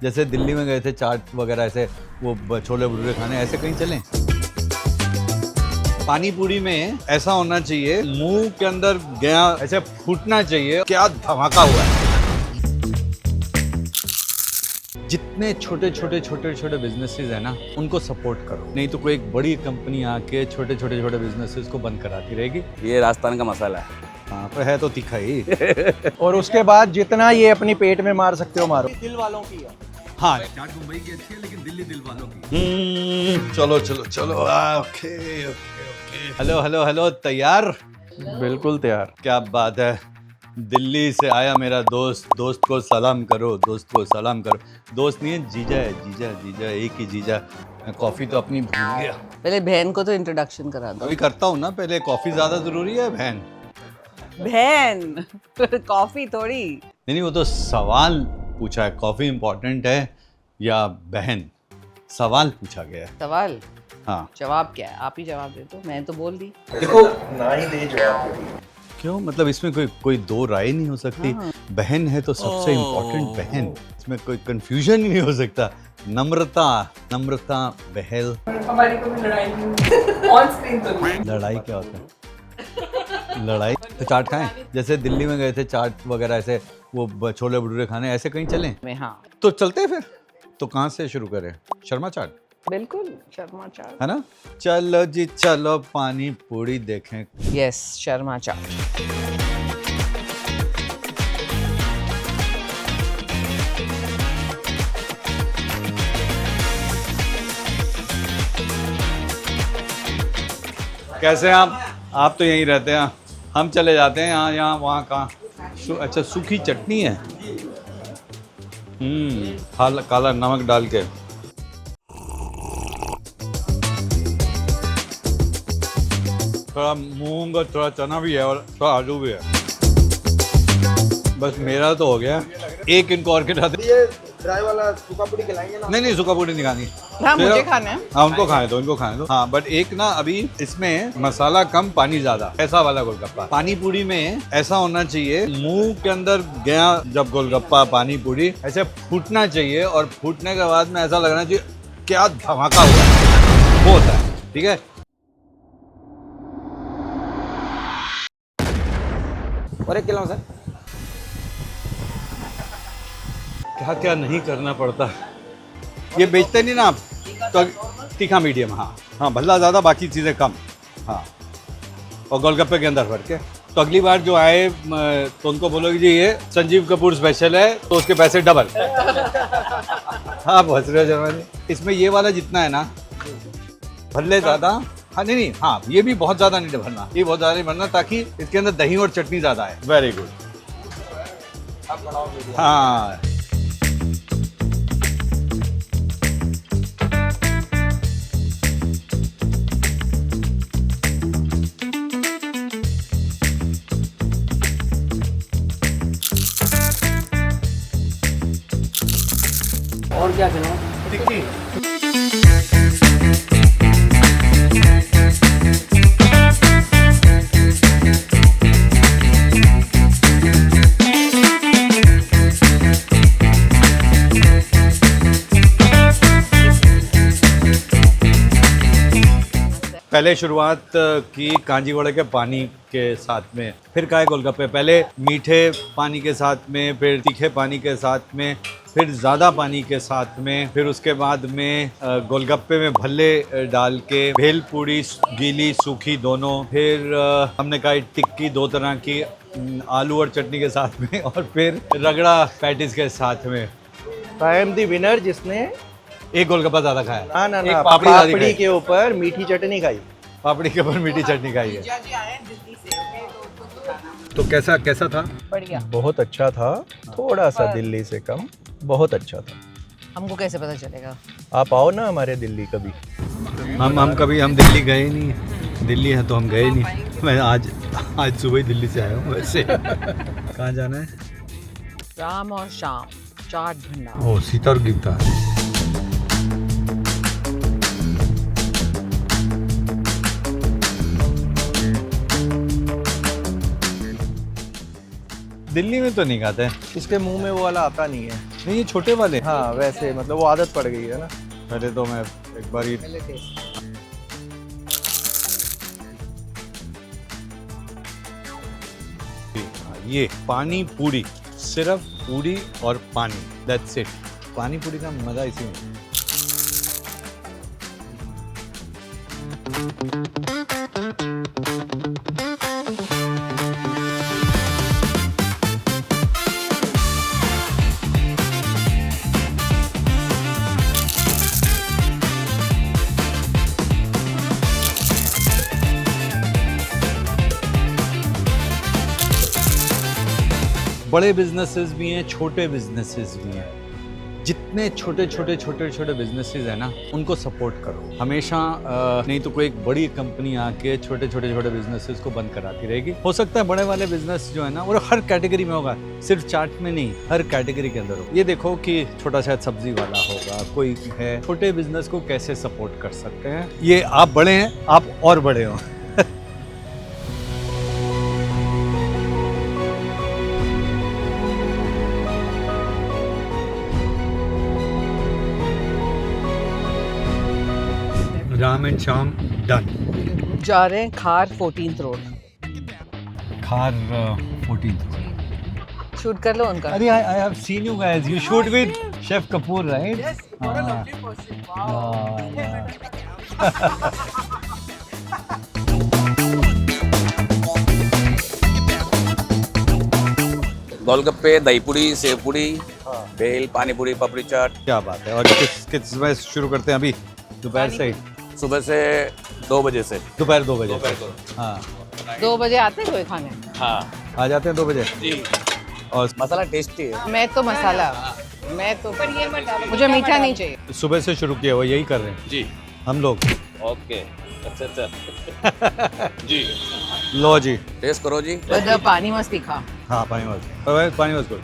जैसे दिल्ली में गए थे चाट वगैरह ऐसे वो छोले भटूरे खाने, ऐसे कहीं चलें। पानी पूरी में ऐसा होना चाहिए, मुंह के अंदर गया ऐसे फूटना चाहिए। क्या धमाका हुआ है। जितने छोटे छोटे बिजनेसेस है ना, उनको सपोर्ट करो, नहीं तो कोई एक बड़ी कंपनी आके छोटे छोटे बिजनेसेस को बंद कराती रहेगी। ये राजस्थान का मसाला है। हाँ, पर है तो तीखा ही। और उसके बाद जितना ये अपनी पेट में मार सकते हो मारो। दिल वालों की है। हाँ, चाट मुंबई की अच्छी है, लेकिन दिल्ली दिल वालों की। चलो चलो चलो, okay okay okay. Hello hello hello, तैयार? बिल्कुल तैयार। क्या बात है। दिल्ली से आया मेरा दोस्त, दोस्त को सलाम करो, दोस्त को सलाम करो। दोस्त नहीं है, जीजा है, जीजा जीजा, एक ही जीजा। मैं कॉफ़ी तो अपनी भूल गया। पहले बहन को तो इंट्रोडक्शन करा दो। अभी करता हूँ ना, पहले कॉफ़ी ज़्यादा ज़रूरी है बहन? बहन कॉफी थोड़ी। नहीं, वो तो सवाल पूछा है, कॉफ़ी इम्पोर्टेंट है या बहन, सवाल पूछा गया है। सवाल, हाँ, जवाब क्या है? आप ही जवाब दे दो, मैं तो बोल दी। देखो ना ही दे जवाब। क्यों, मतलब इसमें कोई दो राय नहीं हो सकती? बहन है तो सबसे इम्पोर्टेंट बहन, इसमें कोई कंफ्यूजन ही नहीं हो सकता। नम्रता, नम्रता बहल। हमारी कोई लड़ाई नहीं ऑन स्क्रीन तो नहीं। लड़ाई क्या होता है? लड़ाई तो चाट खाएं, जैसे दिल्ली में गए थे चाट वगैरह ऐसे वो छोले भटूरे खाने, ऐसे कहीं चलें? मैं हाँ तो चलते हैं फिर। तो कहाँ से शुरू करें? शर्मा चाट, बिल्कुल, शर्मा चाट। है ना? चलो जी चलो, पानी पूरी देखें। यस, शर्मा चाट। कैसे हैं आप तो यहीं रहते हैं, हम चले जाते हैं यहाँ यहाँ वहाँ कहाँ। अच्छा, सूखी चटनी है, काला नमक डाल के। थोड़ा मूंग और थोड़ा चना भी है और थोड़ा आलू भी है। बस मेरा तो हो गया। एक इनको और खिला दे। ये ड्राई वाला सूखा पूरी खिलाएंगे ना? नहीं, सूखा पूरी नहीं खानी। हाँ, मुझे खाना है। हाँ, उनको खाने दो, उनको खाने दो। हाँ, बट एक ना, अभी इसमें मसाला कम पानी ज्यादा, ऐसा वाला गोलगप्पा। पानी पूरी में ऐसा होना चाहिए, मुंह के अंदर गया जब गोलगप्पा पानी पूरी ऐसे फूटना चाहिए, और फूटने के बाद में ऐसा लगना चाहिए क्या धमाका हुआ है, वो होता है। ठीक है, और एक खिलाऊं सर? क्या क्या नहीं करना पड़ता। ये बेचते नहीं ना आप तो? तीखा मीडियम, हाँ हाँ, भल्ला ज़्यादा, बाकी चीज़ें कम। हाँ, और गोलगप्पे के अंदर भर के। तो अगली बार जो आए तो उनको बोलोगे जी ये संजीव कपूर स्पेशल है, तो उसके पैसे डबल। हाँ, बहुत रहे हो शर्मा जी। इसमें ये वाला जितना है ना, भल्ले ज़्यादा। हाँ, नहीं, हाँ, ये भी बहुत ज़्यादा नहीं भरना, ये बहुत ज़्यादा नहीं भरना, ताकि इसके अंदर दही और चटनी ज़्यादा है। Very good. हाँ, और क्या खिलाऊं? टिक्की। पहले शुरुआत की कांजीवड़े के पानी के साथ में, फिर खाए गोलगप्पे, पहले मीठे पानी के साथ में, फिर तीखे पानी के साथ में, फिर ज़्यादा पानी के साथ में, फिर उसके बाद में गोलगप्पे में भल्ले डाल के, भेल पूड़ी गीली सूखी दोनों, फिर हमने खाई टिक्की दो तरह की, आलू और चटनी के साथ में, और फिर रगड़ा पैटिस के साथ में। आई एम द विनर जिसने एक गोलगप्पा ज़्यादा खाया। ना ना एक ना, पापड़ी ज़्यादा पापड़ी खाई। के ऊपर मीठी चटनी खाई। पापड़ी के ऊपर मीठी चटनी खाई है। तो कैसा था? बढ़िया। बहुत अच्छा था, थोड़ा सा दिल्ली से कम, बहुत अच्छा था। हमको कैसे पता चलेगा? आप आओ ना हमारे दिल्ली कभी। हम दिल्ली गए नहीं। दिल्ली है तो हम गए नहीं। मैं आज सुबह ही दिल्ली से आया हूँ वैसे। कहाँ जाना है? राम और शाम चाट भंडार। ओ, सीता और गीता। दिल्ली में तो नहीं खाते। इसके मुंह में वो वाला आता नहीं है। नहीं ये छोटे वाले हाँ वैसे मतलब वो आदत पड़ गई है ना। पहले तो मैं एक बार ही ये पानी पूरी, सिर्फ पूरी और पानी, दैट्स इट। पानी पूरी का मजा इसी में। बड़े बिजनेसेस भी हैं, छोटे बिजनेसेस भी हैं। जितने छोटे छोटे बिजनेसेस हैं ना, उनको सपोर्ट करो हमेशा। नहीं तो कोई एक बड़ी कंपनी आके छोटे छोटे बिजनेसेस को बंद कराती रहेगी। हो सकता है बड़े वाले बिजनेस जो है ना, वो हर कैटेगरी में होगा, सिर्फ चाट में नहीं, हर कैटेगरी के अंदर होगा। ये देखो कि छोटा शायद सब्जी वाला होगा, कोई है, छोटे बिजनेस को कैसे सपोर्ट कर सकते हैं। ये आप बड़े हैं, आप और बड़े हो। राम एंड शाम डन। जा रहे हैं खार 14th रोड। खार 14th। शूट कर लो उनका। अरे I have seen you guys. You shoot with Chef Kapoor, right? Yes, what a lovely person. Wow. गोलगप्पे, दही पूड़ी, सेव पूड़ी, भेल, पानी पूड़ी, पपड़ी चाट। क्या बात है। और किस समय शुरू करते हैं? अभी दोपहर से ही? सुबह से 2 बजे से। दोपहर 2 बजे। हाँ 2 बजे आते हैं कोई खाने? हाँ आ जाते हैं 2 बजे। जी। और मसाला टेस्टी है। मैं तो मसाला, मैं तो पर ये मत डालो, मुझे मीठा नहीं चाहिए। सुबह से शुरू किया हुआ, यही कर रहे हैं जी। हम लोग। ओके, अच्छा जी। लो जी। टेस्ट करो जी। बस पानी मस्त दिखा। हाँ पानी बस करो।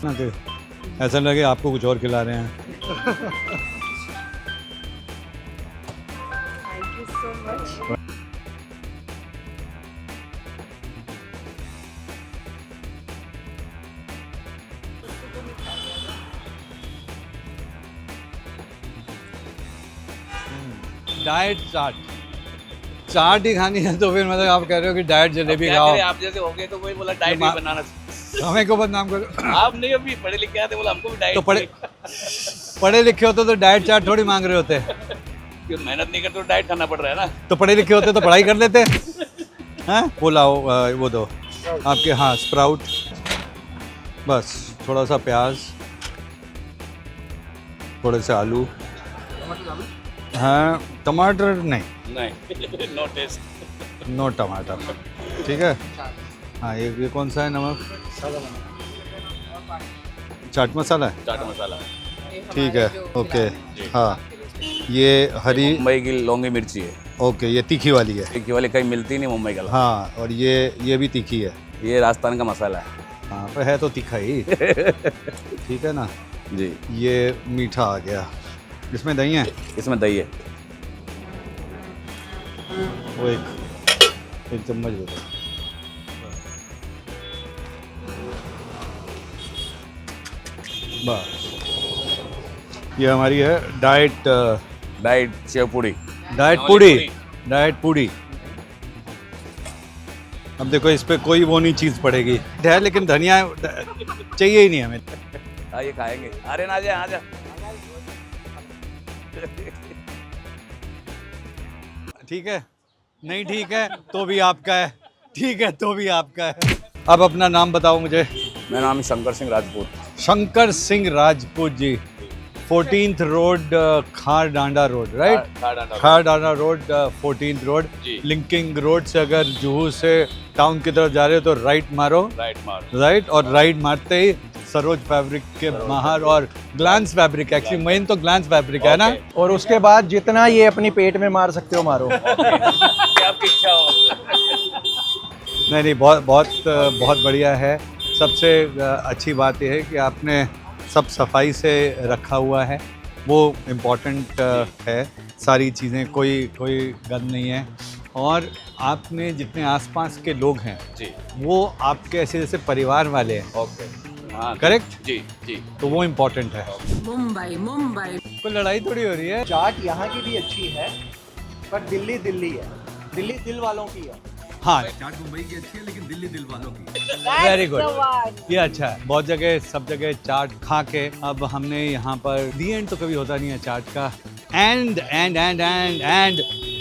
ना तो ऐसा लगे आपको कुछ और खिला रहे हैं। Thank you so much. Diet chaat ही खानी है तो फिर मतलब आप कह रहे हो कि डाइट जलेबी खाओ। आप जैसे हो गए तो वही बोला डाइट भी बनाना। हमें को बदनाम करो। आप नहीं अभी पढ़े लिखे आते, बोला हमको भी डाइट। तो पढ़े लिखे होते तो डाइट चाट थोड़ी मांग रहे होते। मेहनत नहीं करते तो डाइट खाना पड़ रहा है ना। तो पढ़े लिखे होते तो पढ़ाई कर लेते हैं। वो लाओ वो दो आपके। हाँ स्प्राउट, बस थोड़ा सा प्याज, थोड़े से आलू। हाँ टमाटर नहीं, नो टेस्ट, नो टमाटर। ठीक है। हाँ ये कौन सा है नमक? चाट मसाला है। चाट मसाला ठीक है ओके। हाँ ये हरी मुंबई की लौंगी मिर्ची है। ओके ये तीखी वाली है। तीखी वाली कहीं मिलती नहीं मुंबई का। हाँ और ये भी तीखी है। ये राजस्थान का मसाला है। हाँ पर है तो तीखा ही। ठीक है ना जी। ये मीठा आ गया। इसमें दही है? इसमें दही है। वो एक चम्मच दे दो। बस ये हमारी है डाइट सेव पूड़ी। डाइट पूड़ी। अब देखो इस पे कोई वो नहीं चीज़ पड़ेगी है, लेकिन धनिया चाहिए ही नहीं हमें। ये खाएंगे। अरे ना जा, आजा। ठीक है, नहीं ठीक है तो भी आपका है, ठीक है तो भी आपका है। अब अपना नाम बताओ मुझे। मेरा नाम Shankar Singh Rajput. Shankar Singh Rajput ji. 14th road, Khar Danda road, right? Khar Danda road, 14th road. Linking road से अगर जुहू से टाउन की तरफ जा रहे हो तो राइट मारो। राइट और राइट मारते ही सरोज फैब्रिक के बाहर, और ग्लांस फैब्रिक, एक्चुअली मेन तो ग्लांस फैब्रिक है ना। और उसके बाद जितना ये अपनी पेट में मार सकते हो मारो। आपकी इच्छा हो। नहीं बहुत बढ़िया है। सबसे अच्छी बात यह है कि आपने सब सफाई से रखा हुआ है, वो इम्पोर्टेंट है। सारी चीज़ें कोई गंद नहीं है। और आपने जितने आसपास के लोग हैं जी वो आपके ऐसे जैसे परिवार वाले हैं, ओके हाँ करेक्ट? जी जी तो वो इम्पोर्टेंट है। मुंबई मुंबई कोई लड़ाई थोड़ी हो रही है। चाट यहाँ की भी अच्छी है, पर दिल्ली दिल्ली है, दिल्ली दिल वालों की है। हाँ, चाट मुंबई की अच्छी है लेकिन दिल्ली दिल वालों की। वेरी गुड, ये अच्छा है। बहुत जगह सब जगह चाट खा के अब हमने यहाँ पर दी एंड तो कभी होता नहीं है चाट का। And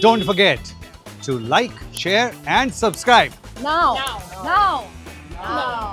don't forget to like, share and subscribe. now now now